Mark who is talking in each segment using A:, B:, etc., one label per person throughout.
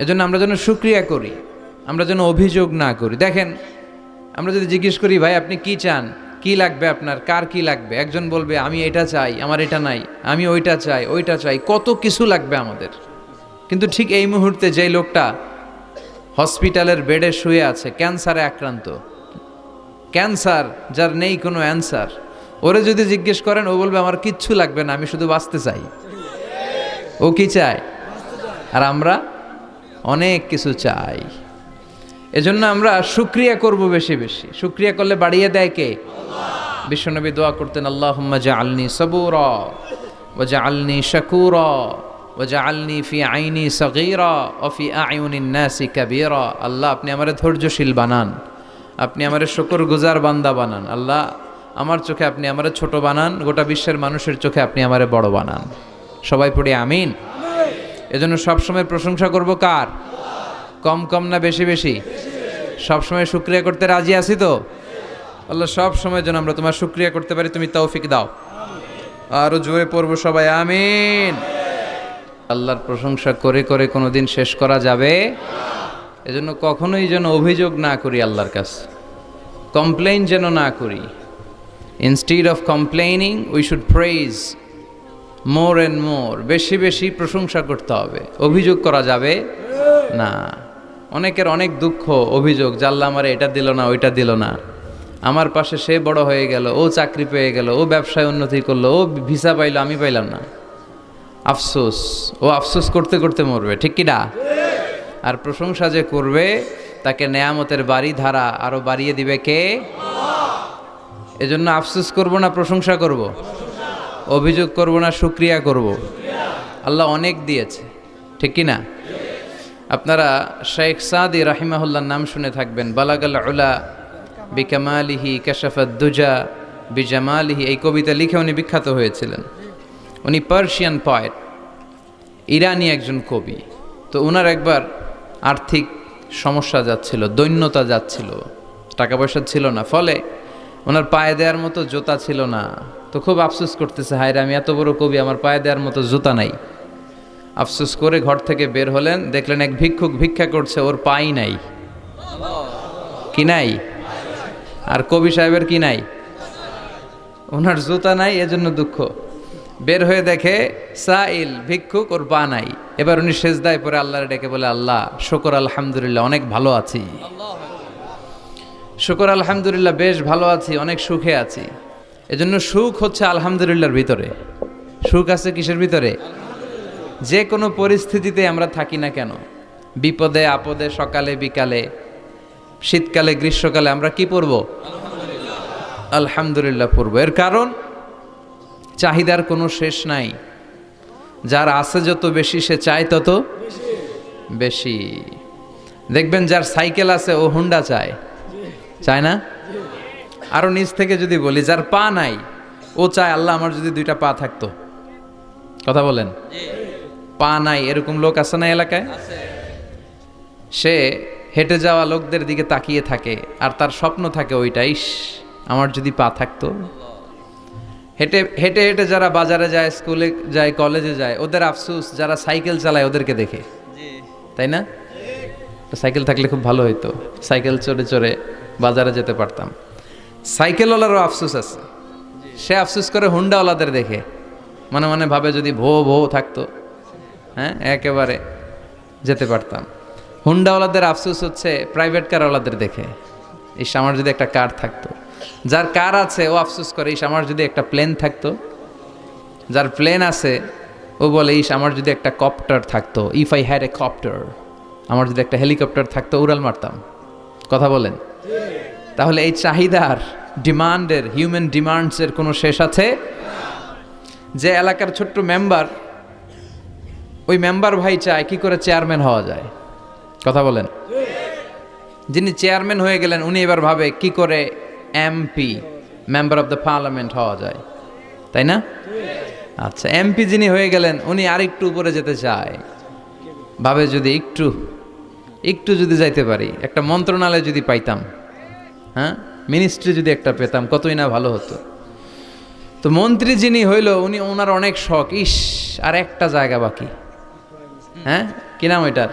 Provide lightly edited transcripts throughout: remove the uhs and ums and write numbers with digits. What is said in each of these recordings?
A: এজন্য আমরা যেন শুকরিয়া করি, আমরা যেন অভিযোগ না করি। দেখেন, আমরা যদি জিজ্ঞেস করি ভাই আপনি কি চান, কি লাগবে আপনার, কার কি লাগবে, একজন বলবে আমি এটা চাই, আমার এটা নাই, আমি ওইটা চাই, ওইটা চাই, কত কিছু লাগবে আমাদের। কিন্তু ঠিক এই মুহূর্তে যেই লোকটা হসপিটালের বেডে শুয়ে আছে, ক্যান্সারে আক্রান্ত, ক্যান্সার যার নেই কোনো অ্যান্সার, ওরে যদি জিজ্ঞেস করেন ও বলবে আমার কিচ্ছু লাগবে না, আমি শুধু বাঁচতে চাই। ও কি চায়? আর আমরা অনেক কিছু চাই। এজন্য আমরা শুকরিয়া করব বেশি বেশি। শুকরিয়া করলে বাড়িয়ে দেয় কে? বিশ্বনবী দোয়া করতেন, আল্লাহুম্মা জাআলনি সাবুরা ওয়া জাআলনি শাকুরা ওয়া জাআলনি ফি আইনি সাগীরা ওয়া ফি আ'য়ুনিন নাসি কাবীরা। আল্লাহ আপনি আমারে ধৈর্যশীল বানান, আপনি আমারে শুকরগুজার বান্দা বানান। আল্লাহ আমার চোখে আপনি আমারে ছোট বানান, গোটা বিশ্বের মানুষের চোখে আপনি আমারে বড় বানান। সবাই পড়ি আমিন। এজন্য সবসময় প্রশংসা করব কার? কম কম না বেশি বেশি? সবসময় শুকরিয়া করতে রাজি আছি তো? আল্লাহ সব সময় যেন আমরা তোমার শুকরিয়া করতে পারি, তুমি তৌফিক দাও। আরো জোরে পড়ব সবাই আমিন। আল্লাহর প্রশংসা করে করে কোনোদিন শেষ করা যাবে? এজন্য কখনোই যেন অভিযোগ না করি আল্লাহর কাছে, কমপ্লেইন যেন না করি। Instead of complaining we should praise more and more. বেশি বেশি প্রশংসা করতে হবে, অভিযোগ করা যাবে না। অনেকের অনেক দুঃখ, অভিযোগ, জাল্লা আমার এটা দিল না, ওইটা দিল না, আমার পাশে সে বড় হয়ে গেল, ও চাকরি পেয়ে গেল, ও ব্যবসায় উন্নতি করলো, ও ভিসা পাইলো, আমি পাইলাম না। আফসোস, ও আফসোস করতে করতে মরবে, ঠিক কি না? আর প্রশংসা যে করবে তাকে নেয়ামতের বাড়ি ধারা আরো বাড়িয়ে দিবে কে? এজন্য আফসোস করব না, প্রশংসা করব, অভিযোগ করব না, শুকরিয়া করব। আল্লাহ অনেক দিয়েছে, ঠিক কি না? আপনারা শেখ সাদি রাহিমাহুল্লাহর নাম শুনে থাকবেন। বালাগাল উলা বিকামালিহি কাশাফাদ দুজা বিজামালিহি, এই কবিতা লিখে উনি বিখ্যাত হয়েছিলেন। উনি পার্সিয়ান পয়েট, ইরানি একজন কবি। তো ওনার একবার আর্থিক সমস্যা যাচ্ছিল, দৈন্যতা যাচ্ছিল, টাকা পয়সা ছিল না, ফলে ওনার পায়ে দেওয়ার মতো জুতা ছিল না। তো খুব আফসোস করতেছে, হায়রে আমি এত বড় কবি, আমার পায়ে দেওয়ার মতো জুতা নাই। আফসোস করে ঘর থেকে বের হলেন, দেখলেন এক ভিক্ষুক ভিক্ষা করছে, ওর পাই নাই। কি নাই? আর কবি সাহেবের কি নাই? ওনার জুতা নাই, এজন্য দুঃখ। বের হয়ে দেখে সাইল ভিক্ষুক, ওর পা নাই। এবার উনি সেজদায় পরে আল্লাহর ডেকে বলে, আল্লাহ শুকর আলহামদুলিল্লাহ, অনেক ভালো আছি। শুকর আলহামদুলিল্লাহ, বেশ ভালো আছি, অনেক সুখে আছি। এজন্য সুখ হচ্ছে আলহামদুলিল্লাহর ভিতরে। সুখ আছে কিসের ভিতরে? যে কোনো পরিস্থিতিতে আমরা থাকি না কেন, বিপদে আপদে, সকালে বিকালে, শীতকালে গ্রীষ্মকালে, আমরা কি পড়ব? আলহামদুলিল্লাহ পড়ব। এর কারণ চাহিদার কোনো শেষ নাই। যার আছে যত বেশি, সে চায় তত বেশি। দেখবেন যার সাইকেল আছে ও হুন্ডা চায়, চায় না? আরো নিচ থেকে যদি বলি, যার পা নাই ও চায় আল্লাহ আমার যদি দুইটা পা থাকতো। কথা বলেন। পা নাই এরকম লোক আছে না এলাকায়? সে হেঁটে যাওয়া লোকদের দিকে তাকিয়ে থাকে আর তার স্বপ্ন থাকে ওইটাই, আমার যদি পা থাকতো। হেঁটে হেঁটে হেঁটে যারা বাজারে যায়, স্কুলে যায়, কলেজে যায়, ওদের আফসোস যারা সাইকেল চালায় ওদেরকে দেখে, তাই না? সাইকেল থাকলে খুব ভালো হইতো, সাইকেল চড়ে চড়ে বাজারে যেতে পারতাম। সাইকেলওয়ালারও আফসোস আছে, সে আফসোস করে হুন্ডাওয়ালাদের দেখে, মনে মনে ভাবে যদি ভো ভো থাকতো, হ্যাঁ একেবারে যেতে পারতাম। হুন্ডাওয়ালাদের আফসোস হচ্ছে প্রাইভেট কারওয়ালাদের দেখে, ইস আমার যদি একটা কার থাকতো। যার কার আছে ও আফসোস করে, ইস আমার যদি একটা প্লেন থাকতো। যার প্লেন আছে ও বলে, ইস আমার যদি একটা কপ্টার থাকতো, if I had a copter, আমার যদি একটা হেলিকপ্টার থাকতো, উড়াল মারতাম। কথা বলেন। তাহলে এই চাহিদার, ডিমান্ডের, হিউম্যান ডিমান্ডসের কোনো শেষ আছে? যে এলাকার ছোট্ট মেম্বার, ওই মেম্বার ভাই চায় কি করে চেয়ারম্যান হওয়া যায়। কথা বলেন। যিনি চেয়ারম্যান হয়ে গেলেন উনি এবার ভাবে কি করে MP, member of the parliament হওয়া যায়, তাই না? আচ্ছা, এমপি যিনি হয়ে গেলেন উনি আরেকটু উপরে যেতে চায়, ভাবে যদি একটু একটু যদি যাইতে পারি, একটা মন্ত্রণালয় যদি পাইতাম, হ্যাঁ মিনিস্ট্রি যদি একটা পেতাম, কতই না ভালো হতো। তো মন্ত্রী যিনি হইল উনি, ওনার অনেক শখ, ইস আর একটা জায়গা বাকি, হ্যাঁ কি নাম ওইটার,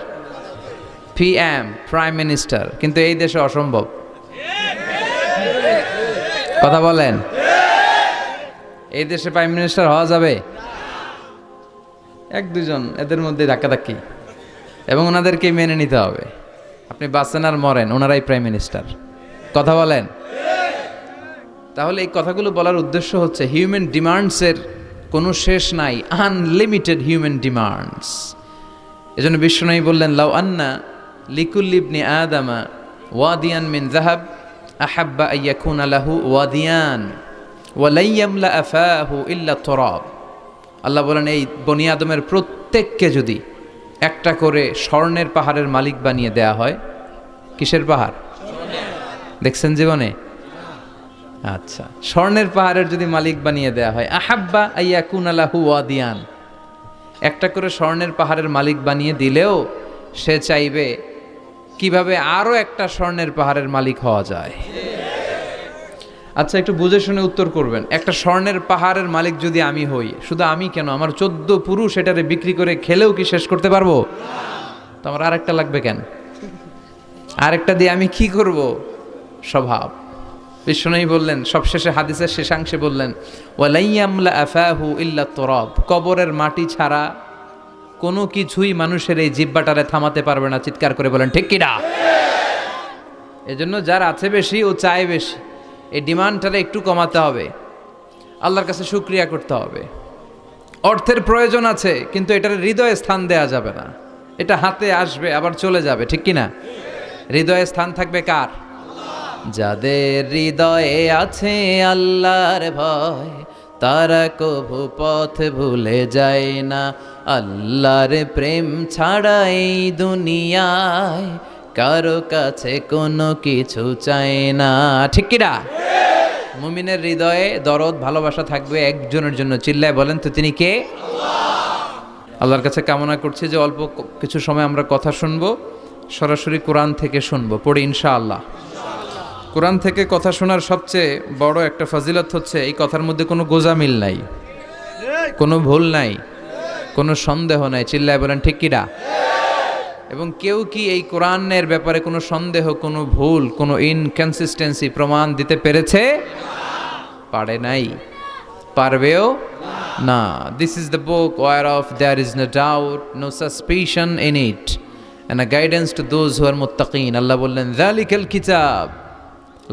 A: PM, প্রাইম মিনিস্টার, কিন্তু এই দেশে অসম্ভব। কথা বলেন, এই দেশে প্রাইম মিনিস্টার হওয়া যাবে? এক দুজন এদের মধ্যে ধাক্কাধাক্কি, এবং ওনাদেরকে মেনে নিতে হবে। আপনি বাঁচেন আর মরেন, ওনারাই প্রাইম মিনিস্টার। কথা বলেন। তাহলে এই কথাগুলো বলার উদ্দেশ্য হচ্ছে হিউম্যান ডিমান্ডসের কোনো শেষ নাই, আনলিমিটেড হিউম্যান ডিমান্ডস। এজন্য বিশ্বনবী বললেন, লাউ আন্না লিকুল্লি ইবনি আদামা ওয়াদিয়ান মিন যাহাব আহাব্বা আইয়াকুনা লাহু ওয়াদিয়ান ওয়া লা ইয়ামলা আফাহু ইল্লা তুরাব। আল্লাহ বলেন, এই বনি আদমের প্রত্যেককে যদি একটা করে স্বর্ণের পাহাড়ের মালিক বানিয়ে দেয়া হয়। কিসের পাহাড় দেখছেন জীবনে? আচ্ছা, স্বর্ণের পাহাড়ের যদি মালিক বানিয়ে দেয়া হয়, আহাব্বা আইয়াকুনা লাহু ওয়াদিয়ান, একটা করে স্বর্ণের পাহাড়ের মালিক বানিয়ে দিলেও সে চাইবে কিভাবে আরো একটা স্বর্ণের পাহাড়ের মালিক হওয়া যায়। আচ্ছা, একটু বুঝে শুনে উত্তর করবেন। একটা স্বর্ণের পাহাড়ের মালিক যদি আমি হই, শুধু আমি কেন, আমার 14 পুরুষ এটারে বিক্রি করে খেলেও কি শেষ করতে পারবো? তো আমার আরেকটা লাগবে কেন? আরেকটা দিয়ে আমি কি করব? স্বভাব। বিশ্বনবী বললেন, সবশেষে হাদিসের শেষাংশে বললেন, ওয়ালাইয়ামলা আফাহু ইল্লা তুরাব, কবরের মাটি ছাড়া কোনো কিছুই মানুষের এই জিহ্বাটারে থামাতে পারবে না। চিৎকার করে বলেন ঠিক কিনা? এজন্য যার আছে বেশি ও চায় বেশি, এই ডিমান্ডটারে একটু কমাতে হবে, আল্লাহর কাছে শুকরিয়া করতে হবে। অর্থের প্রয়োজন আছে, কিন্তু এটার হৃদয়ে স্থান দেয়া যাবে না। এটা হাতে আসবে আবার চলে যাবে, ঠিক কিনা? হৃদয়ে স্থান থাকবে কার? যাদের হৃদয়ে আছে আল্লাহর ভয়, তারা কভু পথ ভুলে যায় না। আল্লাহর প্রেম ছাড়া এই দুনিয়ায় কারো কাছে কোনো কিছু চায় না, ঠিক কিনা? মুমিনের হৃদয়ে দরদ ভালোবাসা থাকবে একজনের জন্য। চিল্লায় বলেন তো, তিনি কে? আল্লাহর কাছে কামনা করছি যে অল্প কিছু সময় আমরা কথা শুনবো, সরাসরি কোরআন থেকে শুনবো, পড়ি ইনশাআল্লাহ। কোরআন থেকে কথা শোনার সবচেয়ে বড় একটা ফজিলত হচ্ছে এই কথার মধ্যে কোনো গোজামিল নাই, কোনো ভুল নাই, কোনো সন্দেহ নাই। চিল্লায় বলেন ঠিক কিনা? এবং কেউ কি এই কোরআনের ব্যাপারে কোনো সন্দেহ, কোনো ভুল, কোনো ইনকনসিস্টেন্সি প্রমাণ দিতে পেরেছে? পারে নাই, পারবেও না। This is the book whereof there is no doubt, no suspicion in it, and a guidance to those who are muttaqin. আল্লাহ বললেন, যালিকাল কিতাব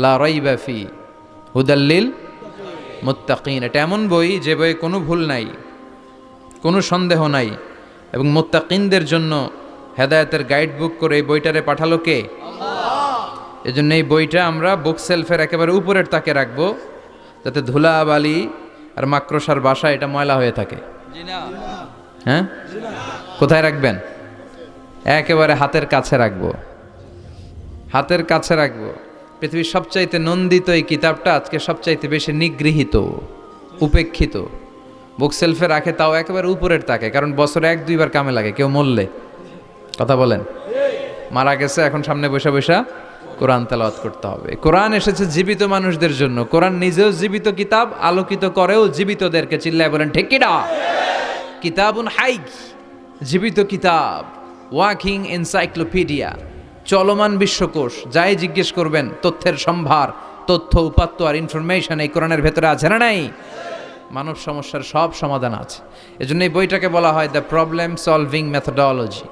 A: লা রাইবা ফি হুদাল লিল মুত্তাকিন। এটা এমন বই যে বইয়ে কোনো ভুল নাই, কোনো সন্দেহ নাই, এবং মুত্তাকিনদের জন্য হেদায়েতের গাইড বুক করে এই বইটারে পাঠালো কে? আল্লাহ। এজন্য এই বইটা আমরা বুক সেলফের একেবারে উপরের তাকে রাখবো, যাতে ধুলা বালি আর মাকড়সার বাসা এটা ময়লা হয়ে থাকে। হ্যাঁ, কোথায় রাখবেন? একেবারে হাতের কাছে রাখবো, হাতের কাছে রাখবো। পৃথিবীর সবচাইতে নন্দিত এই কিতাবটা আজকে সবচাইতে বেশি নিগৃহীত, উপেক্ষিত। বুক সেলফে রাখে, তাও একেবারে উপরের তাকে, কারণ বছরে 1-2 বার কামে লাগে। কেউ মরলে, কথা বলেন, মারা গেছে, এখন সামনে বসে বসে কোরআন তেলাওয়াত করতে হবে। কোরআন এসেছে জীবিত মানুষদের জন্য। কোরআন নিজেও জীবিত কিতাব, আলোকিত করেও জীবিতদেরকে। চিল্লায় বলেন ঠিক কিনা? কিতাবুন হাই, জীবিত কিতাব, ওয়াকিং এনসাইক্লোপিডিয়া, চলমান বিশ্বকোষ। যাই জিজ্ঞেস করবেন তথ্যের সম্ভার, তথ্য উপাত্ত আর ইনফরমেশন এই কোরআনের ভেতরে আছে না নাই? মানব সমস্যার সব সমাধান আছে। এজন্য এই বইটাকে বলা হয় দ্য প্রবলেম সলভিং মেথোডোলজি।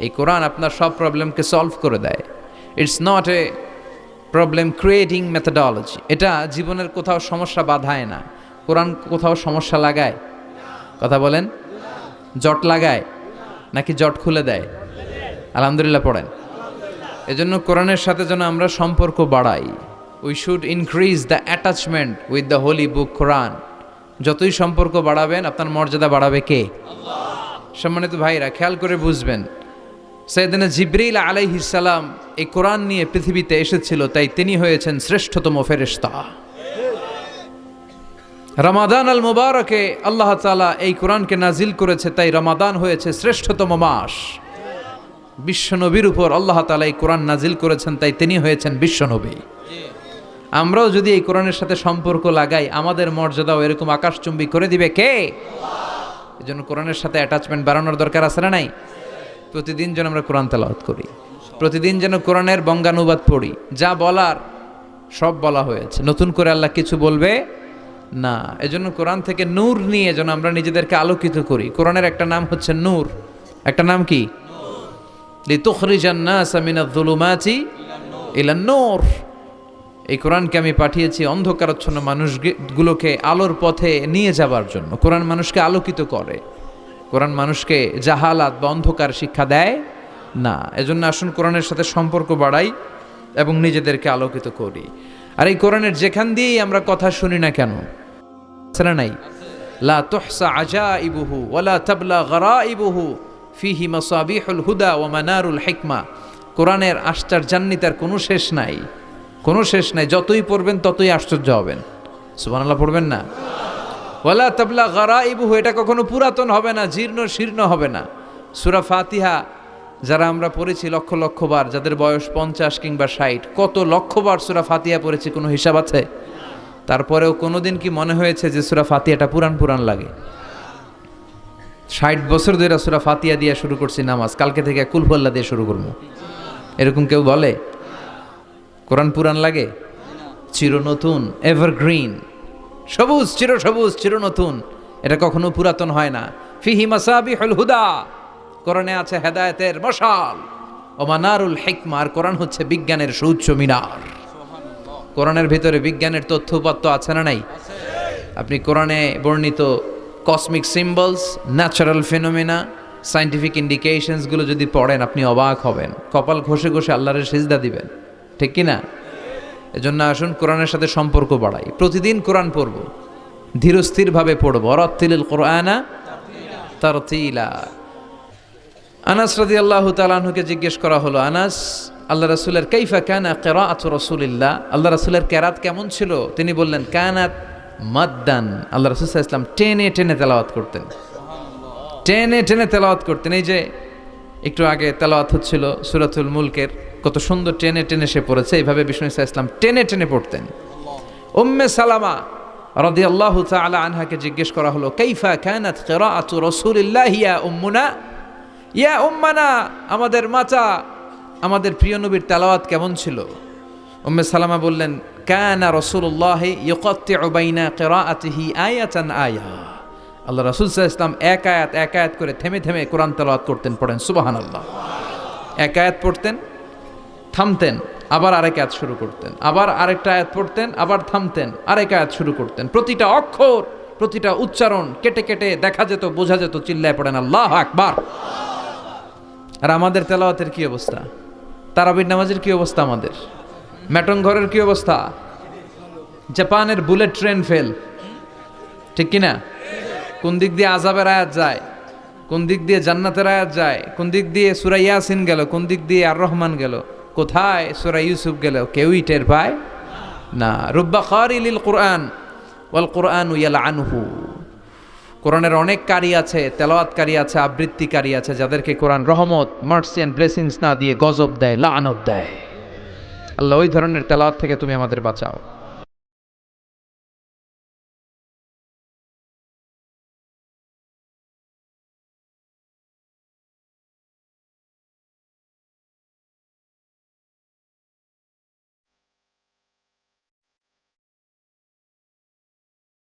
A: এই কোরআন আপনার সব প্রবলেমকে সলভ করে দেয়। It's not a problem creating methodology. এটা জীবনের কোথাও সমস্যা বাধায় না। কোরআন কোথাও সমস্যা লাগায়? কথা বলেন, জট লাগায় নাকি জট খুলে দেয়? আলহামদুলিল্লাহ পড়েন। এজন্য কোরআনের সাথে যেন আমরা সম্পর্ক বাড়াই। We should increase the attachment with the holy book Quran. যতই সম্পর্ক বাড়াবেন আপনার মর্যাদা বাড়াবে কে? আল্লাহ। সম্মানিত ভাইরা, খেয়াল করে বুঝবেন, সাইয়েদনা জিবরিল আলাইহিস সালাম এই কোরআন নিয়ে পৃথিবীতে এসেছিল, তাই তিনি হয়েছেন শ্রেষ্ঠতম ফেরেশতা। রমাদান আল মুবারকে আল্লাহ তাআলা এই কোরআনকে নাজিল করেছে, তাই রমাদান হয়েছে শ্রেষ্ঠতম মাস। বিশ্বনবীর উপর আল্লাহ তাআলা এই কোরআন নাজিল করেছেন, তাই তিনি হয়েছেন বিশ্বনবী। আমরাও যদি এই কোরআনের সাথে সম্পর্ক লাগাই, আমাদের মর্যাদাও এরকম আকাশচুম্বী করে দিবে কে? আল্লাহ। এজন্য কোরআনের সাথে অ্যাটাচমেন্ট বাড়ানোর দরকার আছে না নাই? প্রতিদিন যেন আমরা কোরআন তেলাওয়াত করি। প্রতিদিন যেন কোরআনের বঙ্গানুবাদ পড়ি, যা বলার সব বলা হয়েছে, নতুন করে আল্লাহ কিছু বলবে না। এজন্য কোরআন থেকে নূর নিয়ে যেন আমরা নিজেদেরকে আলোকিত করি। কোরআনের একটা নাম হচ্ছে নূর, একটা নাম কি? লিতুখরিজান নাসা মিনাজ যুলুমাতি ইলান নূর। এই কোরআনকে আমি পাঠিয়েছি অন্ধকারাচ্ছন্ন মানুষগুলোকে আলোর পথে নিয়ে যাবার জন্য। কোরআন মানুষকে আলোকিত করে, কোরআন মানুষকে জাহালাত বা অন্ধকার শিক্ষা দেয় না। এজন্য আসুন কোরআনের সাথে সম্পর্ক বাড়াই এবং নিজেদেরকে আলোকিত করি। আর এই কোরআনের যেখান দিয়েই আমরা কথা শুনি না কেন, আছে নাই? লা তুহসা আজাইবুহু ওয়ালা তাবলা গরাইবুহু ফিহি মাসাবিহুল হুদা ওয়া মানারুল হিকমা। কোরআনের আশ্চর্যান্বিতার কোনো শেষ নাই, কোনো শেষ নাই। যতই পড়বেন ততই আশ্চর্য হবেন। সুবহানাল্লাহ পড়বেন না? ওয়ালা তাবলা গরাইবুহু, এটা কখনো পুরাতন হবে না, জীর্ণ শীর্ণ হবে না। সূরা ফাতিহা যারা আমরা পড়েছি লক্ষ লক্ষ বার, যাদের বয়স 50 কিংবা 60, কত লক্ষবার সূরা ফাতিহা পড়েছি, কোনো হিসাব আছে? তারপরেও কোনোদিন কি মনে হয়েছে যে সূরা ফাতিহাটা পুরান পুরান লাগে? 60 বছর ধরে সূরা ফাতিহা দিয়ে শুরু করছি নামাজ, কালকে থেকে কুল হুয়াল্লাহ দিয়ে শুরু করবো, এরকম কেউ বলে? কোরআন পুরান লাগে? চির নতুন, এভারগ্রিন, সবুজ, চির সবুজ, চির নতুন, এটা কখনো পুরাতন হয় না। ফিহি মাসাবিহুল হুদা, কোরআনে আছে হেদায়েতের মশাল, ও মানারুল হিকমা, আর কোরআন হচ্ছে বিজ্ঞানের সুউচ্চ মিনার। কোরআনের ভিতরে বিজ্ঞানের তথ্য উপাত্ত আছে না নাই? আপনি কোরআনে বর্ণিত cosmic symbols, natural phenomena, scientific ইন্ডিকেশনসগুলো যদি পড়েন আপনি অবাক হবেন, কপাল ঘষে ঘষে আল্লাহর সিজদা দিবেন, ঠিক কি না? এজন্য আসুন কোরআনের সাথে সম্পর্ক বাড়াই, প্রতিদিন কোরআন পড়ব, ধীরস্থিরভাবে পড়ব। ওয়ারাত্তিলিল কোরআনা তারতিলা। আনাস রাদিয়াল্লাহু তাআলা আনহুকে জিজ্ঞেস করা হলো, আনাস, আল্লাহ রাসূলের কাইফা কানা কিরাআতু রাসূলিল্লাহ, আল্লাহ রাসূলের কিরাত কেমন ছিল? তিনি বললেন কানাত মাদ্দান, আল্লাহ রাসূল সাল্লাল্লাহু আলাইহি ওয়াসাল্লাম টেনে টেনে তেলাওয়াত করতেন, টেনে টেনে তেলাওয়াত করতেন। এই যে একটু আগে তেলাওয়াত হচ্ছিল সূরাতুল মুলকের, কত সুন্দর টেনে টেনে সে পড়েছে। এইভাবে বিষ্ণু সাল্লাল্লাহু আলাইহি ওয়াসাল্লাম টেনে টেনে পড়তেন। উম্মে সালামা রাদিয়াল্লাহু তাআলা আনহাকে জিজ্ঞেস করা হলো, কাইফা কানাত কিরাআতু রাসূলিল্লাহ ইয়া উম্মুনা, ইয়া উম্মানা, আমাদের মাতা, আমাদের প্রিয় নবীর তেলাওয়াত কেমন ছিল? উম্মে সালামা বললেন, কানা রাসূলুল্লাহ ইয়াকাত্তিউ বাইনা কিরাআতিহি আয়াতান আয়া, আল্লাহ রাসূল সাল্লাল্লাহু আলাইহি ওয়াসাল্লাম এক আয়াত করে থেমে থেমে কোরআন তেলাওয়াত করতেন। পড়েন সুবহানাল্লাহ। এক আয়াত পড়তেন, থামতেন, আবার আরেক আয়াত শুরু করতেন, আবার আরেকটা আয়াত পড়তেন, আবার থামতেন, আরেক আয়াত শুরু করতেন। প্রতিটা অক্ষর, প্রতিটা উচ্চারণ কেটে কেটে দেখা যেত, বোঝা যেত। চিল্লায় পড়েন আল্লাহু আকবার। আর আমাদের তেলাওয়াতের কি অবস্থা? তারাবির নামাজের কি অবস্থা? আমাদের ম্যাটন ঘরের কি অবস্থা? জাপানের বুলেট ট্রেন ফেল, ঠিক কিনা? কোন দিক দিয়ে আযাবের আয়াত যায়, কোন দিক দিয়ে জান্নাতের আয়াত যায়, কোন দিক দিয়ে সূরা ইয়াসিন গেল, কোন দিক দিয়ে আর রহমান গেল, কোথায় সূরা ইউসুফ গেল, কেউই টের পায় না। রুব্বা কারিলিল কুরআন ওয়াল কুরআনু ইয়ালআনহু, কোরআনের অনেক কারি আছে, তেলাওয়াতকারী আছে, আবৃত্তিকারী আছে, যাদেরকে কোরআন রহমত, মার্সি এন্ড ব্লেসিংস না দিয়ে গজব দেয়, লাআনত দেয়। আল্লাহ ওই ধরনের তেলাওয়াত থেকে তুমি আমাদের বাঁচাও।